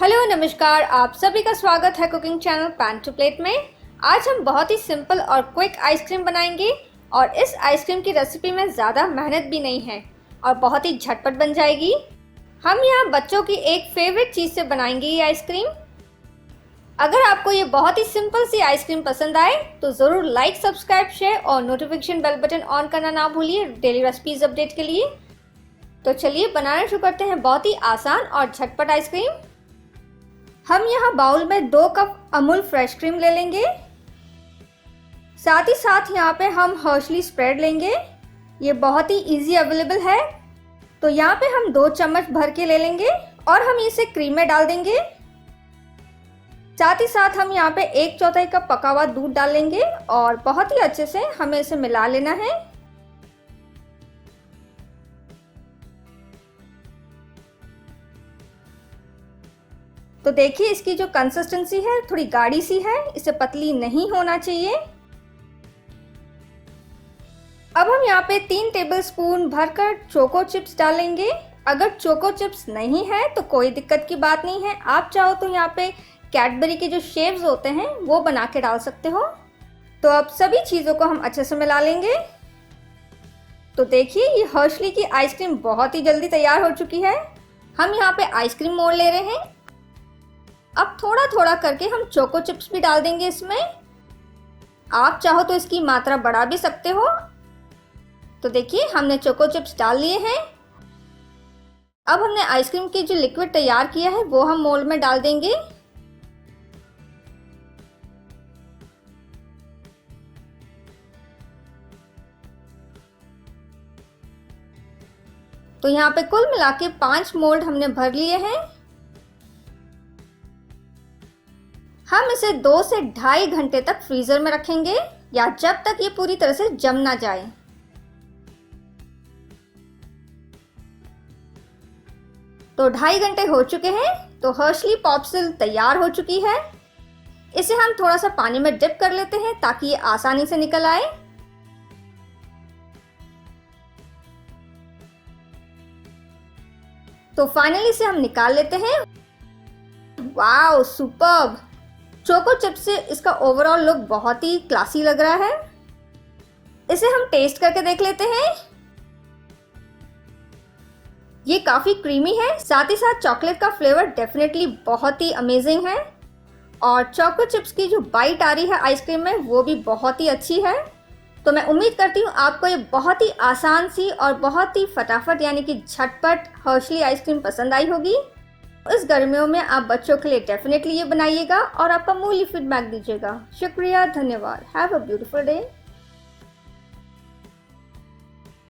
Hello नमस्कार, आप सभी का स्वागत है cooking channel pan to plate में। आज हम बहुत ही सिंपल और क्विक आइसक्रीम बनाएंगे और इस आइसक्रीम की रेसिपी में ज़्यादा मेहनत भी नहीं है और बहुत ही झटपट बन जाएगी। हम यहाँ बच्चों की एक फेवरेट चीज़ से बनाएंगे ये आइसक्रीम। अगर आपको ये बहुत ही सिंपल सी आइसक्रीम पसंद आए तो ज़रूर लाइक, सब्सक्राइब, शेयर और नोटिफिकेशन बेल बटन ऑन करना ना भूलिए डेली रेसिपीज़ अपडेट के लिए। तो चलिए बनाना शुरू करते हैं बहुत ही आसान और झटपट आइसक्रीम। हम यहाँ बाउल में 2 कप अमूल फ्रेश क्रीम ले लेंगे। साथ ही साथ यहाँ पे हम हर्शली स्प्रेड लेंगे। ये बहुत ही इजी अवेलेबल है। तो यहाँ पे हम 2 चम्मच भर के ले लेंगे और हम इसे क्रीम में डाल देंगे। साथ ही साथ हम यहाँ पे 1/4 कप पका हुआ दूध डाल लेंगे और बहुत ही अच्छे से हमें इसे मिला लेना है। तो देखिए इसकी जो कंसिस्टेंसी है थोड़ी गाढ़ी सी है, इसे पतली नहीं होना चाहिए। अब हम यहाँ पे 3 टेबलस्पून भरकर चोको चिप्स डालेंगे। अगर चोको चिप्स नहीं है तो कोई दिक्कत की बात नहीं है, आप चाहो तो यहाँ पे कैडबरी के जो शेप्स होते हैं वो बना के डाल सकते हो। तो अब सभी चीज़ों को हम अच्छे से मिला लेंगे। तो देखिए ये हर्शली की आइसक्रीम बहुत ही जल्दी तैयार हो चुकी है। हम यहाँ पे आइसक्रीम मोड़ ले रहे हैं। अब थोड़ा थोड़ा करके हम चोको चिप्स भी डाल देंगे इसमें। आप चाहो तो इसकी मात्रा बढ़ा भी सकते हो। तो देखिए हमने चोको चिप्स डाल लिए हैं। अब हमने आइसक्रीम की जो लिक्विड तैयार किया है वो हम मोल्ड में डाल देंगे। तो यहाँ पे कुल मिला के 5 मोल्ड हमने भर लिए हैं। हम इसे 2 से 2.5 घंटे तक फ्रीजर में रखेंगे या जब तक ये पूरी तरह से जम ना जाए। तो 2.5 घंटे हो चुके हैं। तो हर्शली पॉप्सिल तैयार हो चुकी है। इसे हम थोड़ा सा पानी में डिप कर लेते हैं ताकि ये आसानी से निकल आए। तो फाइनली इसे हम निकाल लेते हैं। Wow, superb! चोको चिप से इसका ओवरऑल लुक बहुत ही क्लासी लग रहा है। इसे हम टेस्ट करके देख लेते हैं। ये काफ़ी क्रीमी है, साथ ही साथ चॉकलेट का फ्लेवर डेफिनेटली बहुत ही अमेजिंग है और चोको चिप्स की जो बाइट आ रही है आइसक्रीम में वो भी बहुत ही अच्छी है। तो मैं उम्मीद करती हूँ आपको ये बहुत ही आसान सी और बहुत ही फटाफट यानी कि झटपट हर्शली आइसक्रीम पसंद आई होगी। इस गर्मियों में आप बच्चों के लिए डेफिनेटली ये बनाइएगा और आप अमूल्य फीडबैक दीजिएगा। शुक्रिया, धन्यवाद। Have a beautiful day.